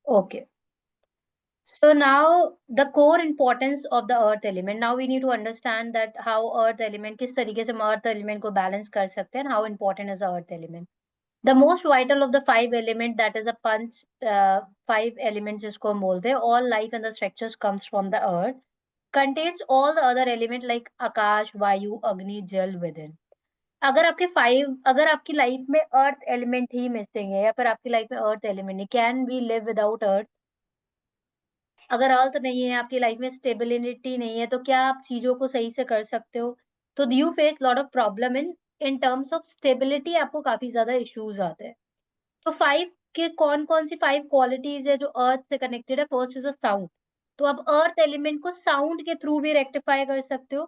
Okay. So now the core importance of the earth element. Now we need to understand that how earth element, किस तरीके से हम earth element को balance कर सकते हैं, and how important is the earth element. The most vital of the five element, that is a punch, five elements जिसको हम बोलते हैं, all life and the structures comes from the earth, contains all the other element like आकाश, वायु, अग्नि, जल within. अगर आपकी life में अर्थ एलिमेंट ही मिसिंग है, या फिर आपकी लाइफ में अर्थ एलिमेंट नहीं, कैन वी लिव विदाउट अर्थ? अगर अर्थ नहीं है, आपकी लाइफ में स्टेबिलिटी नहीं है, तो क्या आप चीजों को सही से कर सकते हो? तो you face lot of problem in terms of stability, आपको काफी ज्यादा इश्यूज आते हैं। तो फाइव के कौन कौन सी फाइव क्वालिटीज है जो अर्थ से कनेक्टेड है? First is a sound. तो आप अर्थ एलिमेंट को साउंड के थ्रू भी रेक्टिफाई कर सकते हो।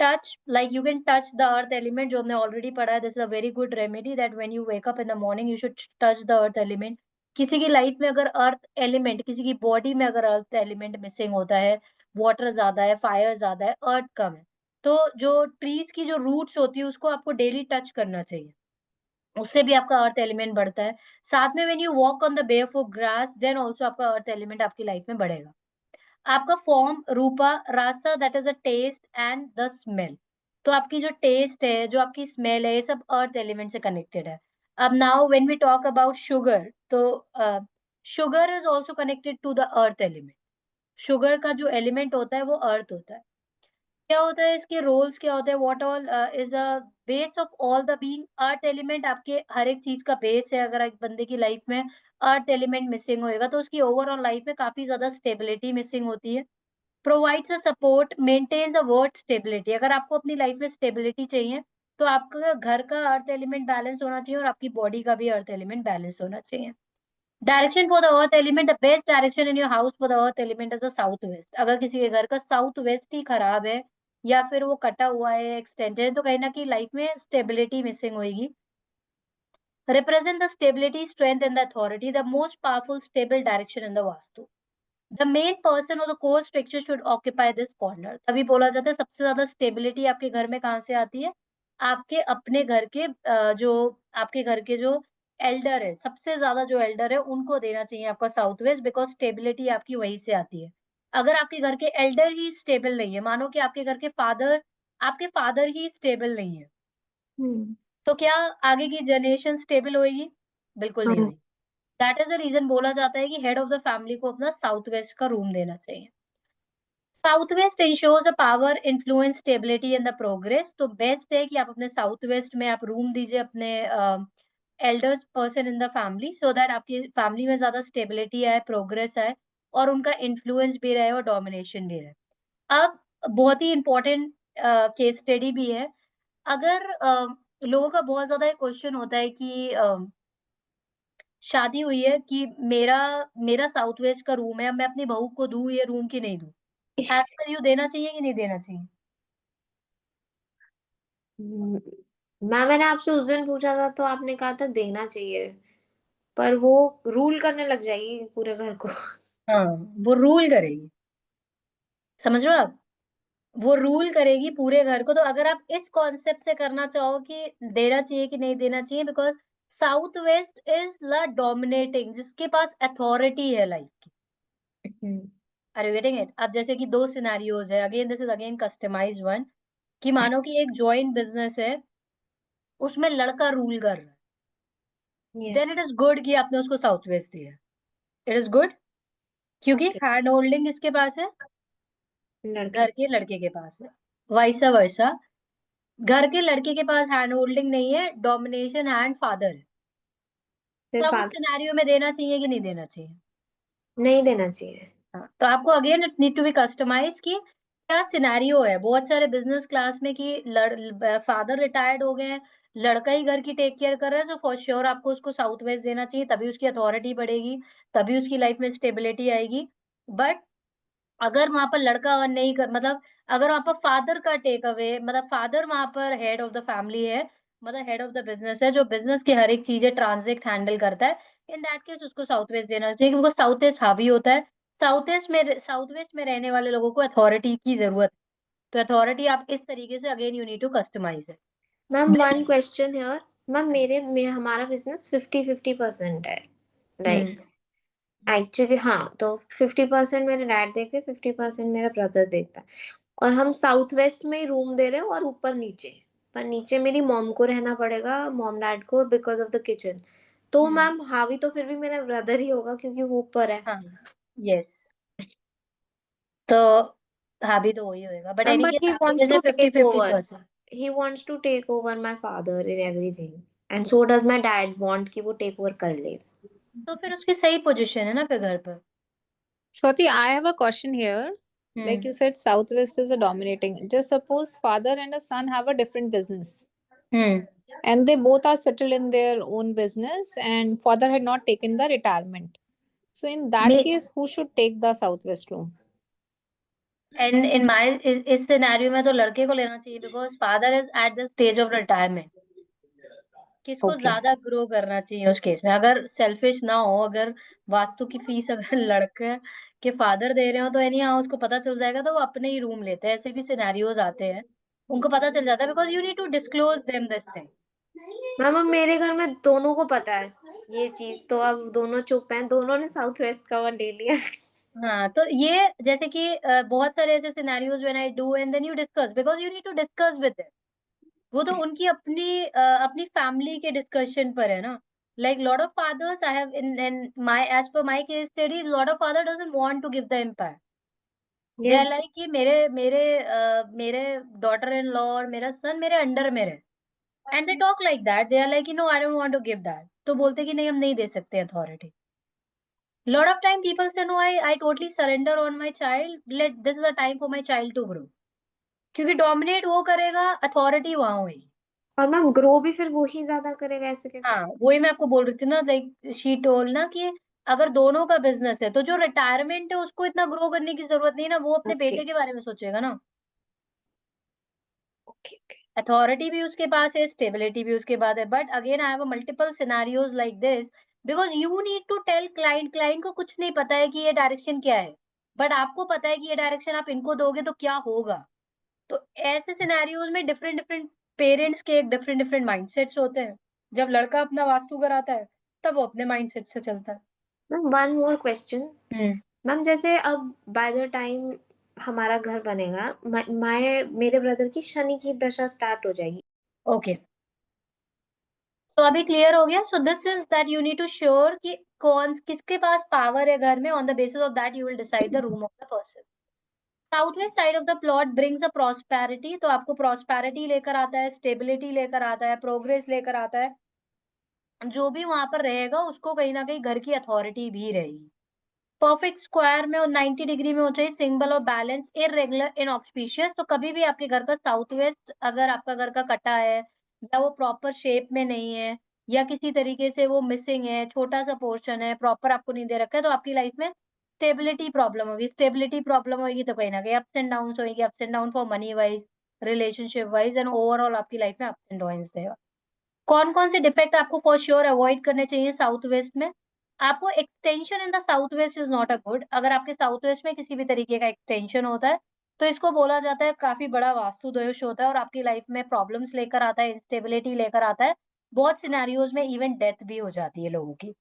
Touch, like you can touch the earth element, जो हमने ऑलरेडी पढ़ा है, this is a very good remedy that when you wake up in the morning you should touch the earth element. किसी की लाइफ में अगर अर्थ एलिमेंट, किसी की बॉडी में अगर अर्थ एलिमेंट मिसिंग होता है, वाटर ज्यादा है, फायर ज्यादा है, अर्थ कम है, तो जो ट्रीज की जो रूट्स होती है उसको आपको डेली टच करना चाहिए, उससे भी आपका अर्थ एलिमेंट बढ़ता है। साथ में when you walk on the barefoot grass, then also आपका अर्थ एलिमेंट आपकी लाइफ में बढ़ेगा। आपका फॉर्म, रूपा, रासा, that is a taste and the smell. तो आपकी जो टेस्ट है, जो आपकी स्मेल है, ये सब अर्थ एलिमेंट से कनेक्टेड है। अब now when we talk about sugar, तो sugar is also connected to the earth element. Sugar का जो एलिमेंट होता है वो अर्थ होता है। क्या होता है, इसके रोल्स क्या होते हैं? What all is a base of all the being. Earth element आपके हर एक चीज का बेस है। अगर एक बंदे की लाइफ में अर्थ एलिमेंट मिसिंग होएगा तो उसकी ओवरऑल लाइफ में काफी ज्यादा स्टेबिलिटी मिसिंग होती है। Provides a support, maintains a word stability. अगर आपको अपनी लाइफ में स्टेबिलिटी चाहिए तो आपका घर का अर्थ एलिमेंट बैलेंस होना चाहिए और आपकी बॉडी का भी अर्थ एलिमेंट बैलेंस होना चाहिए। Direction for the earth element, the best direction in your house for the earth element is the south waste. अगर किसी के घर का साउथ वेस्ट ही खराब है या फिर वो कटा हुआ है, एक्सटेंडेड है, तो कहीं ना कहीं लाइफ में स्टेबिलिटी मिसिंग होगी। Represent the stability, strength and the authority, the most powerful stable direction in the Vastu. The main person और the core structure should occupy this corner. तभी बोला जाता है सबसे ज्यादा स्टेबिलिटी आपके घर में कहाँ से आती है? आपके अपने घर के जो आपके घर के जो एल्डर है, सबसे ज्यादा जो एल्डर है उनको देना चाहिए आपका साउथ वेस्ट, बिकॉज स्टेबिलिटी आपकी वहीं से आती है। अगर आपके घर के एल्डर ही स्टेबल नहीं है, मानो कि आपके फादर ही स्टेबल नहीं है, हम्म। तो क्या आगे की जनरेशन स्टेबल होएगी? बिल्कुल नहीं हाँ। होगी। दैट इज द रीजन बोला जाता है कि हेड ऑफ द फैमिली को अपना साउथ वेस्ट का रूम देना चाहिए। South west ensures a power, influence, stability and the progress. तो बेस्ट है कि आप अपने साउथ वेस्ट में आप रूम दीजिए अपने elders person in the family, so that आपकी फैमिली में ज्यादा स्टेबिलिटी आए, प्रोग्रेस आए, और उनका इन्फ्लुएंस भी रहे और डोमिनेशन भी रहे। अब बहुत ही इंपॉर्टेंट केस स्टडी भी है। अगर लोगों का बहुत ज्यादा क्वेश्चन होता है कि शादी हुई है कि मेरा मेरा साउथ वेस्ट का रूम है, अब मैं अपनी बहू को दूं ये रूम की नहीं दूं? एज पर यू देना चाहिए कि नहीं देना चाहिए? मैंने आपसे उस दिन पूछा था तो आपने कहा था देना चाहिए, पर वो रूल करने लग जाएगी पूरे घर को। हाँ, वो रूल करेगी, समझ रहे हो आप? वो रूल करेगी पूरे घर को। तो अगर आप इस कॉन्सेप्ट से करना चाहो कि देना चाहिए कि नहीं देना चाहिए, because south west is the dominating, जिसके पास अथॉरिटी है लाइफ की। Hmm. Are you getting it? अब जैसे कि दो सिनेरियोज है, again this is again customized one, कि मानो कि एक जॉइंट बिजनेस है, उसमें लड़का रूल कर रहा है, then yes. It is good कि आपने उसको साउथ वेस्ट दिया। इट इज गुड, क्योंकि ओके। हैंड होल्डिंग किसके पास है? लड़के। घर के लड़के के पास है। वाइसा वर्सा, घर के लड़के के पास हैंड होल्डिंग नहीं है, डोमिनेशन हैंड फादर है। फिर तो अब उस फादर। सिनेरियो में देना चाहिए कि नहीं देना चाहिए? नहीं देना चाहिए। हाँ, तो आपको again it need to be customize कि क्या सिनेरियो है। बहुत सारे बिजनेस क्लास में कि फादर रिटायर्ड हो गए हैं, लड़का ही घर की टेक केयर कर रहा है, सो फॉर श्योर आपको उसको साउथ वेस्ट देना चाहिए, तभी उसकी अथॉरिटी बढ़ेगी, तभी उसकी लाइफ में स्टेबिलिटी आएगी। बट अगर वहां पर लड़का अर्न नहीं कर, मतलब अगर वहां पर फादर का टेक अवे, मतलब फादर वहां पर हेड ऑफ द फैमिली है, मतलब हेड ऑफ द बिजनेस है, जो बिजनेस की हर एक चीजें ट्रांजेक्ट हैंडल करता है, इन दैट केस उसको साउथ वेस्ट देना चाहिए, क्योंकि साउथ वेस्ट हावी होता है। साउथ वेस्ट में रहने वाले लोगों को अथॉरिटी की जरूरत है। तो अथॉरिटी आप इस तरीके से again you need to customize है। मैम वन क्वेश्चन है, और मैम हमारा बिजनेस 50-50% है, हम्म। राइट? एक्चुअली हाँ, तो 50% मेरे डैड देखते, 50% मेरा ब्रदर देखता है। और हम साउथ वेस्ट में ही रूम दे रहे हैं, और ऊपर नीचे। पर नीचे मेरी मॉम को रहना पड़ेगा, मॉम डैड को, बिकॉज ऑफ द किचन। तो हम्म। मैम हावी तो फिर भी मेरा ब्रदर ही होगा, क्योंकि वो ऊपर है। हाँ, यस। तो हावी तो वही होएगा, but ma'am any but case ही आप लोग वांट्स से to fifty take fifty over. Percent he wants to take over my father in everything, and so does my dad want कि वो टेक ओवर कर ले। तो फिर उसकी सही पोजीशन है ना फिर घर पर। Swati, I have a question here. Like hmm. you said, Southwest is a dominating. Just suppose father and a son have a different business, hmm. and they both are settled in their own business, and father had not taken the retirement. So in that may case, who should take the Southwest room? And in my इस scenario में तो लड़के को लेना चाहिए, because father is at the stage of retirement. किसको Okay. ज्यादा grow करना चाहिए उस केस में, अगर सेल्फिश ना हो, अगर वास्तु की फीस अगर लड़के के फादर दे रहे हो तो एनी हाँ उसको पता चल जाएगा, तो वो अपने ही रूम लेते हैं। ऐसे भी सिनेरियोज आते हैं, उनको पता चल जाता है, because you need to disclose them this thing. Ma'am अब मेरे घर में दोनों को पता है ये चीज, तो अब दोनों चुप हैं, दोनों ने साउथ वेस्ट का वन ले लिया। हाँ, तो ये जैसे कि बहुत सारे ऐसे scenarios when I do and then you discuss, because you need to discuss with them. वो तो उनकी अपनी फैमिली के डिस्कशन पर है ना। Like lot of fathers I have in my age पर my case study, lot of father doesn't want to give the empire. They are yes. Like कि मेरे डॉटर इन लॉ और मेरा सन मेरे अंडर में रहे, and they talk like that. They are like no I don't want to give that, तो बोलते कि नहीं हम नहीं दे सकते authority. Lot of time people से no, I totally surrender on my child, let this is a time for my child to grow. क्योंकि डोमिनेट वो करेगा, अथॉरिटी वहां होगी। और मैम ग्रो भी फिर वो ही ज्यादा करेगा, ऐसे कैसे? हाँ, वही मैं आपको बोल रही थी ना, लाइक शी टोल्ड ना कि अगर दोनों का बिजनेस है तो जो रिटायरमेंट है उसको इतना ग्रो करने की जरूरत नहीं ना, वो अपने ओके बेटे के बारे में सोचेगा ना। Okay okay. अथॉरिटी भी उसके पास है, स्टेबिलिटी भी उसके बाद है, but again I have multiple scenarios like this, because you need to tell client. Client को कुछ नहीं पता है कि ये डायरेक्शन क्या है, बट आपको पता है कि ये डायरेक्शन आप इनको दोगे तो क्या होगा। तो ऐसे सिनेरियोज में डिफरेंट डिफरेंट पेरेंट्स के एक डिफरेंट डिफरेंट माइंडसेट्स होते हैं। जब लड़का अपना वास्तु कराता है तब वो अपने माइंडसेट से चलता है। Ma'am one more question. Hmm. Ma'am जैसे अब बाय द टाइम हमारा घर बनेगा, मेरे ब्रदर की शनि की दशा स्टार्ट हो जाएगी। ओके, तो अभी क्लियर हो गया। So this is that you need to sure कि कौन किसके पास पावर है घर में, on the basis of that you will decide the room of the person. South west side of the plot brings a prosperity, तो आपको prosperity लेकर आता है, स्टेबिलिटी लेकर आता है, प्रोग्रेस लेकर आता है। जो भी वहां पर रहेगा उसको कहीं ना कहीं घर की अथॉरिटी भी रहेगी। परफेक्ट स्क्वायर में और 90 डिग्री में हो चाहिए, symbol of balance, irregular, inauspicious. तो कभी भी आपके घर का साउथ वेस्ट अगर आपका घर का कटा है, या वो प्रॉपर शेप में नहीं है, या किसी तरीके से वो मिसिंग है, छोटा सा पोर्शन है, प्रॉपर आपको नहीं दे रखा है, तो आपकी लाइफ में स्टेबिलिटी प्रॉब्लम होगी। स्टेबिलिटी प्रॉब्लम होगी तो कहीं ना कहीं अप्स एंड डाउन होगी, ups and down for money wise, relationship wise, and overall आपकी लाइफ में अप्स एंड डाउन देगा। कौन कौन से डिफेक्ट आपको फॉर श्योर अवॉइड करने चाहिए साउथ वेस्ट में? आपको extension in the south west is not a good. अगर आपके साउथ वेस्ट में किसी भी तरीके का एक्सटेंशन होता है तो इसको बोला जाता है काफी बड़ा वास्तु दोष होता है, और आपकी लाइफ में प्रॉब्लम्स लेकर आता है, इंस्टेबिलिटी लेकर आता है। बहुत सिनेरियोज में इवन डेथ भी हो जाती है लोगों की।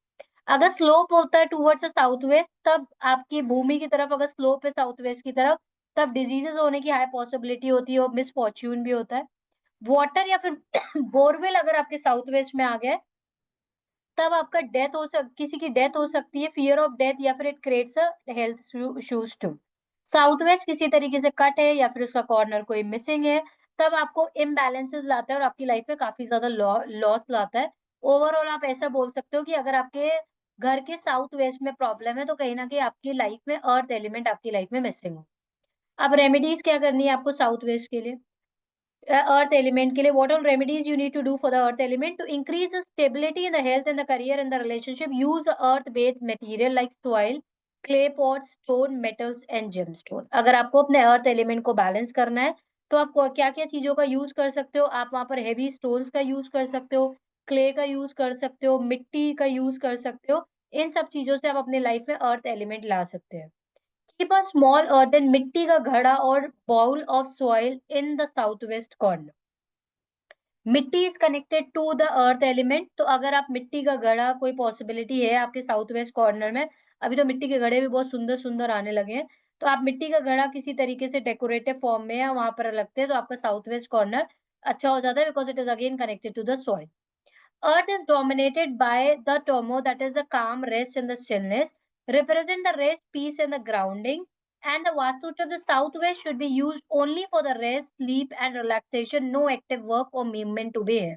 अगर स्लोप होता है टूवर्ड्स साउथ वेस्ट, तब आपकी भूमि की तरफ अगर स्लोप है साउथ वेस्ट की तरफ, तब डिजीजेस होने की हाई पॉसिबिलिटी होती है, और मिस फॉर्च्यून भी होता है। वाटर या फिर बोरवेल अगर आपके साउथ वेस्ट में आ गया है, तब आपका किसी की डेथ हो सकती है, फियर ऑफ डेथ, या फिर it creates a health issues too. South west किसी तरीके से कट है या फिर उसका कॉर्नर कोई मिसिंग है, तब आपको इम्बैलेंसेस लाता है और आपकी लाइफ में काफी ज्यादा लॉस लाता है। ओवरऑल आप ऐसा बोल सकते हो कि अगर आपके घर के साउथ वेस्ट में प्रॉब्लम है तो कहीं ना कहीं आपकी लाइफ में अर्थ एलिमेंट आपकी लाइफ में मिसिंग हो। अब रेमेडीज क्या करनी है आपको साउथ वेस्ट के लिए, अर्थ एलिमेंट के लिए? What all remedies you need to do for the earth element to increase stability in the health and the career and the relationship? Use earth based material like soil, clay pot, stone, metals and gemstone. अगर आपको अपने earth element को balance करना है तो आप क्या क्या चीजों का यूज कर सकते हो? आप वहां पर हेवी स्टोन्स का यूज कर सकते हो, क्ले का यूज कर सकते हो, मिट्टी का यूज कर सकते हो। इन सब चीजों से आप अपने लाइफ में अर्थ एलिमेंट ला सकते हैं। कीप अ स्मॉल earthen मिट्टी का घड़ा और bowl of soil in the south west corner. मिट्टी is connected to the earth element. तो अगर आप मिट्टी का घड़ा, कोई पॉसिबिलिटी है आपके साउथ वेस्ट कॉर्नर में, अभी तो मिट्टी के घड़े भी बहुत सुंदर सुंदर आने लगे हैं, तो आप मिट्टी का घड़ा किसी तरीके से डेकोरेटिव फॉर्म में या वहां पर रखते हैं तो आपका साउथ वेस्ट कॉर्नर अच्छा हो जाता है, because it is again connected to the soil. Earth is dominated by the tomo, that is the calm, rest, and the stillness, represent the rest, peace, and the grounding. And the Vastu of the southwest should be used only for the rest, sleep, and relaxation, no active work or movement to be here.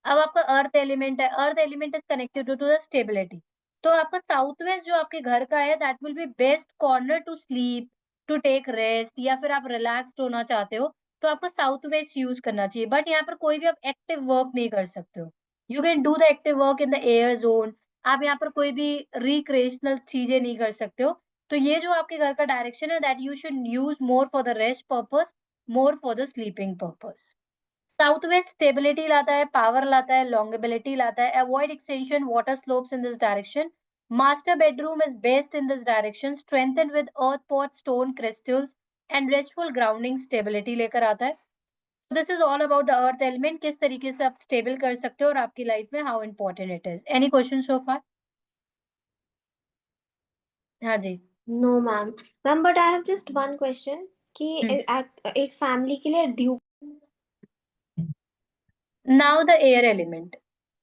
अब आपका earth element है, earth element is connected to the stability. तो आपका south west जो आपके घर का है, that will be best corner to sleep, to take rest, या फिर आप रिलैक्स्ड होना चाहते हो तो आपको साउथ वेस्ट यूज करना चाहिए। बट यहाँ पर कोई भी आप एक्टिव वर्क नहीं कर सकते हो। You can do the active work in the air zone. आप यहाँ पर कोई भी रिक्रिएशनल चीजें नहीं कर सकते हो। तो ये जो आपके घर का डायरेक्शन है, that you should use more for the rest purpose, more for the sleeping purpose. South west stability लाता है, पावर लाता है, लॉन्गेबिलिटी लाता है, avoid extension water slopes in this direction. Master bedroom is best in this direction, strengthen with earth pot, stone crystals and restful grounding stability लेकर आता है। This is all about the earth element, किस तरीके से आप stable कर सकते हो और आपकी लाइफ में how important it is. Any question so far? हाँ जी। No ma'am. Ma'am but I have just one question कि एक फैमिली के लिए due now the air element.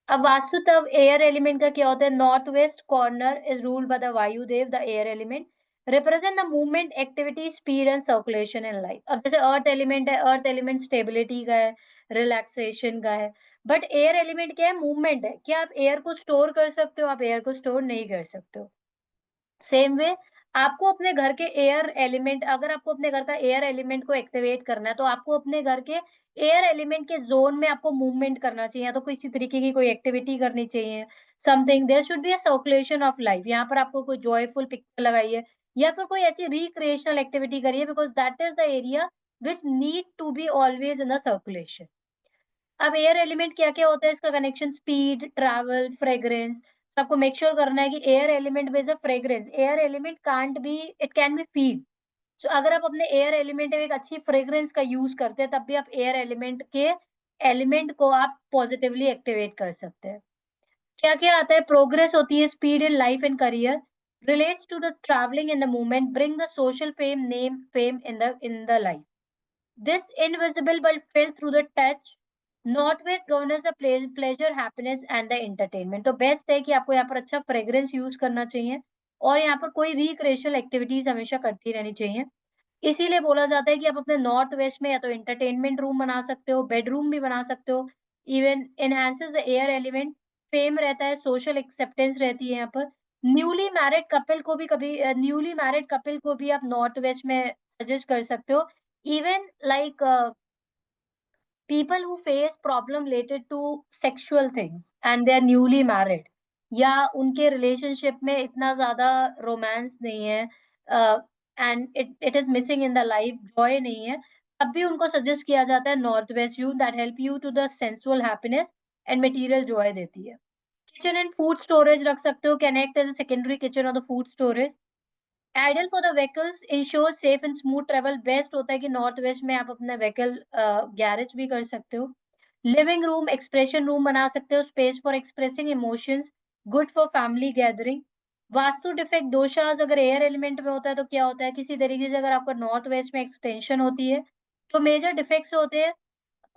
अब वास्तुतव एयर एलिमेंट का क्या होता है? North west corner is ruled by the Vayudev, the air element represent the movement, activity, speed and circulation in life. अब जैसे अर्थ एलिमेंट है, अर्थ एलिमेंट स्टेबिलिटी का है, रिलैक्सेशन का है। बट एयर एलिमेंट क्या है? मूवमेंट है। क्या आप एयर को स्टोर कर सकते हो? आप एयर को स्टोर नहीं कर सकते हो। सेम वे आपको अपने घर के एयर एलिमेंट, अगर आपको अपने घर का एयर एलिमेंट को एक्टिवेट करना है तो आपको अपने घर के एयर एलिमेंट के जोन में आपको मूवमेंट करना चाहिए, या तो किसी तरीके की कोई एक्टिविटी करनी चाहिए। Something, there should be a circulation of life. यहाँ पर आपको कोई जॉयफुल पिक्चर लगाइए या फिर कोई ऐसी रिक्रिएशनल एक्टिविटी करिए, because that is the area which need to be always in the circulation. अब एयर एलिमेंट क्या-क्या होता है? इसका कनेक्शन स्पीड, ट्रैवल, फ्रेग्रेंस। तो आपको मेक श्योर करना है कि air element with a fragrance, air element can't be, it can be feel. So अगर आप अपने एयर एलिमेंट में एक अच्छी फ्रेग्रेंस का यूज करते हैं, तब भी आप एयर एलिमेंट के एलिमेंट को आप पॉजिटिवली एक्टिवेट कर सकते हैं। क्या-क्या आता है? प्रोग्रेस होती है, speed in life and career, relates to the travelling in the movement, bring the social fame, name fame in the life. This invisible but felt through the touch, Northwest governs the pleasure, happiness and the entertainment। तो best है कि आपको यहाँ पर अच्छा fragrance use करना चाहिए और यहाँ पर कोई रिक्रिएशनल एक्टिविटीज हमेशा करती रहनी चाहिए। इसीलिए बोला जाता है कि आप अपने नॉर्थ वेस्ट में या तो एंटरटेनमेंट रूम बना सकते हो, बेडरूम भी बना सकते हो। Even enhances the air element, fame रहता है, सोशल एक्सेप्टेंस रहती है यहाँ पर। न्यूली मैरिड कपल को भी आप नॉर्थ वेस्ट में सजेस्ट कर सकते हो। Even like people who face problem related to sexual things and they are newly married, या उनके रिलेशनशिप में इतना ज्यादा रोमांस नहीं है and it is missing in the life, joy नहीं है, तब भी उनको सजेस्ट किया जाता है north west you, that help you to the sensual happiness and material joy देती है। किचन एंड फूड स्टोरेज रख सकते हो, कनेक्ट एज सेकेंडरी किचन और the food storage. Ideal for the vehicles, ensure safe and smooth travel. Best होता है कि north west में आप अपना व्हीकल गैरेज भी कर सकते हो। लिविंग रूम एक्सप्रेशन रूम बना सकते हो, space for expressing emotions, good for family gathering. Vastu defect doshas अगर एयर एलिमेंट में होता है तो क्या होता है? किसी तरीके से अगर आपका नॉर्थ वेस्ट में एक्सटेंशन होती है तो मेजर डिफेक्ट्स होते हैं,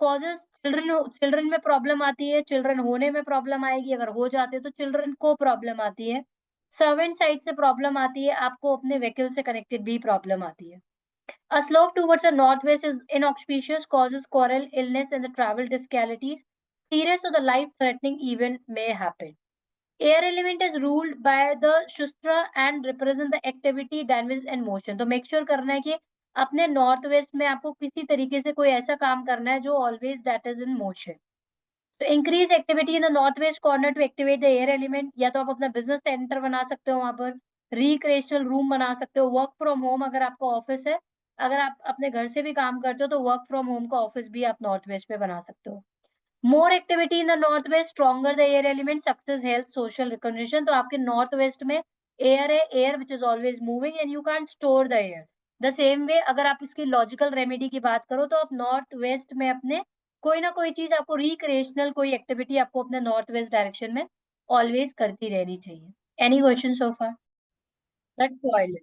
कॉजेस चिल्ड्रन में प्रॉब्लम आती है, चिल्ड्रन होने में प्रॉब्लम आएगी, अगर हो जाते हैं तो चिल्ड्रन को प्रॉब्लम आती है, सर्वेंट साइड से प्रॉब्लम आती है, आपको अपने व्हीकल से कनेक्टेड भी प्रॉब्लम आती है। A slope towards the northwest is inauspicious, causes quarrel, illness, and the travel difficulties. Serious or the life-threatening event may happen. Air element is ruled by the Shustra and represent the activity, dynamism, and motion. तो make sure करना है कि अपने north west में आपको किसी तरीके से कोई ऐसा काम करना है जो always that is in motion. तो increase activity in the north west corner to activate the air element, या तो आप अपना बिजनेस सेंटर बना सकते हो, वहां पर रिक्रिएशनल रूम बना सकते हो, वर्क फ्रॉम होम अगर आपका ऑफिस है, अगर आप अपने घर से भी काम करते हो तो वर्क फ्रॉम होम का ऑफिस भी आप नॉर्थ वेस्ट में बना सकते हो। More activity in the north west, stronger the air element, success, health, social recognition. तो आपके नॉर्थ वेस्ट में एयर है, air which is always moving and you can store the air. The same way अगर आप इसकी logical remedy की बात करो तो आप नॉर्थ वेस्ट में अपने कोई ना कोई चीज आपको रिक्रिएशनल कोई एक्टिविटी आपको अपने नॉर्थ वेस्ट डायरेक्शन में ऑलवेज करती रहनी चाहिए। Any question so far? The toilet.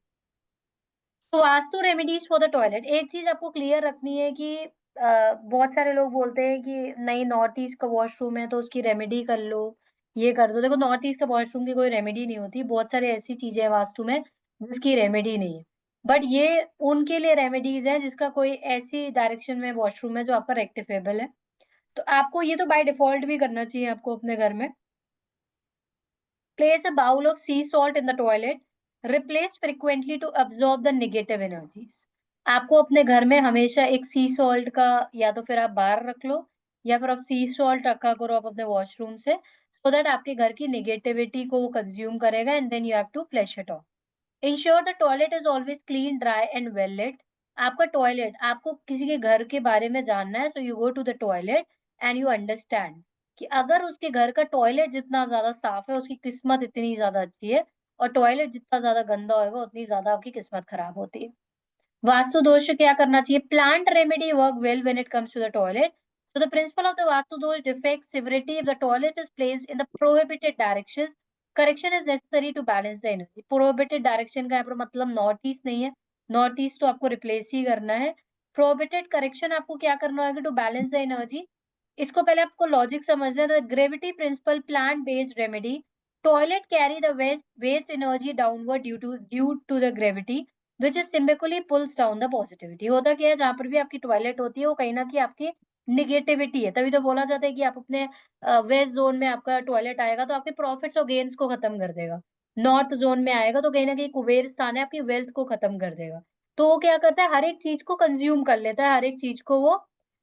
तो Vastu remedies for the toilet, एक चीज आपको क्लियर रखनी है कि बहुत सारे लोग बोलते हैं कि नहीं नॉर्थ ईस्ट का वॉशरूम है तो उसकी रेमेडी कर लो, ये कर दो। देखो नॉर्थ ईस्ट का वॉशरूम की कोई रेमेडी नहीं होती, बहुत सारी ऐसी चीजें हैं वास्तु में जिसकी रेमेडी नहीं है, बट ये उनके लिए रेमेडीज है जिसका कोई ऐसी डायरेक्शन में वॉशरूम है जो आपका रेक्टिफेबल है। तो आपको ये तो बाय डिफॉल्ट भी करना चाहिए आपको अपने घर में। Place a bowl of sea salt in the toilet. Replace frequently to absorb the negative energies. आपको अपने घर में हमेशा एक सी सॉल्ट का या तो फिर आप बाहर रख लो या फिर आप सी सॉल्ट रखा करो आप अपने वॉशरूम से, सो दैट आपके घर की नेगेटिविटी को वो कंज्यूम करेगा and then you have to flush it off. Ensure the toilet is always clean, dry and well lit. आपका टॉयलेट, आपको किसी के घर के बारे में जानना है, so you go to the toilet and you understand कि अगर उसके घर का टॉयलेट जितना ज्यादा साफ है उसकी किस्मत इतनी ज्यादा अच्छी है, और टॉयलेट जितना ज्यादा गंदा होगा उतनी ज्यादा आपकी किस्मत खराब होती है। वास्तु दोष क्या करना चाहिए? Plant remedy work well when it comes to the toilet. So the principle of the Vastu dosh defects severity if the toilet is placed in the prohibited directions. Correction is necessary to balance the energy. Prohibited direction का यहाँ पर मतलब north east नहीं है, north east तो आपको replace ही करना है। प्रोहिबिटेड करेक्शन आपको क्या करना होगा टू बैलेंस द एनर्जी? इसको पहले आपको लॉजिक समझना है। Gravity principle, plant based remedy. Toilet carry the waste energy downward due to the gravity which is symbolically pulls down the positivity. होता क्या है, जहां पर भी आपकी टॉयलेट होती है वो कहीं ना कहीं आपकी निगेटिविटी है, तभी तो बोला जाता है कि आप अपने वेस्ट जोन में आपका टॉयलेट आएगा तो आपके प्रॉफिट्स और गेन्स को खत्म कर देगा। नॉर्थ जोन में आएगा तो कहीं ना कहीं कुबेर स्थान है, आपकी वेल्थ को खत्म कर देगा। तो वो क्या करता है, हर एक चीज को कंज्यूम कर लेता है, हर एक चीज को वो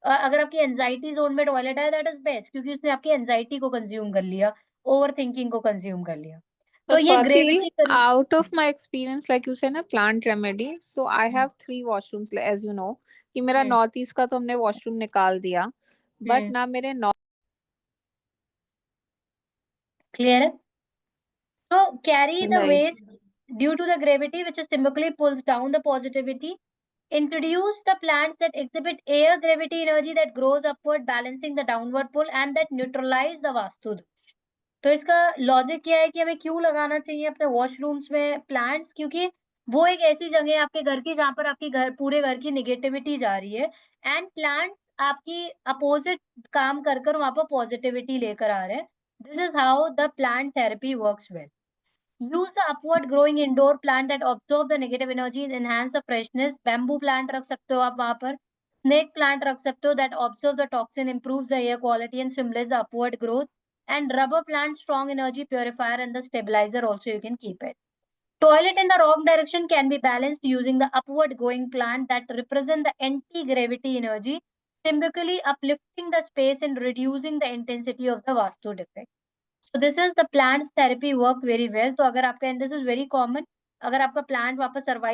अगर आपकी एंजाइटी जोन में टॉयलेट है दैट इज बेस्ट, क्योंकि उसने आपकी एंजाइटी को कंज्यूम कर लिया, ओवर थिंकिंग को कंज्यूम कर लिया। So तो ये Swati, gravity out of my experience, like you said, na plant remedy. So I have 3 washrooms, as you know, कि मेरा नॉर्थ ईस्ट का तो हमने वॉशरूम निकाल दिया, बट ना मेरे क्लियर है। So carry the नहीं। waste due to the gravity which is typically pulls down the positivity. Introduce the plants that exhibit air gravity energy that grows upward, balancing the downward pull and that neutralize the vastu दोष। तो इसका logic क्या है कि हमें क्यों लगाना चाहिए अपने वॉशरूम्स में प्लांट्स? क्योंकि वो एक ऐसी जगह है आपके घर की जहाँ पर आपकी घर पूरे घर की निगेटिविटी जा रही है, एंड प्लांट्स आपकी अपोजिट काम कर कर वहां पर पॉजिटिविटी लेकर आ रहे हैं। This is how the plant therapy works well. Use the upward growing indoor plant that absorb the negative energy and enhance the freshness. Bamboo plant रख सकते हो आप वहां पर, snake plant रख सकते हो that absorb the toxin, improves the air quality and stimulates the upward growth. And rubber plant, strong energy purifier and the stabilizer also you can keep it. Toilet in the wrong direction can be balanced using the upward going plant that represent the anti-gravity energy, typically uplifting the space and reducing the intensity of the vastu defect. So this is the plants therapy work very well. तो अगर आपका, and this is very common, अगर आपका plant वापस survive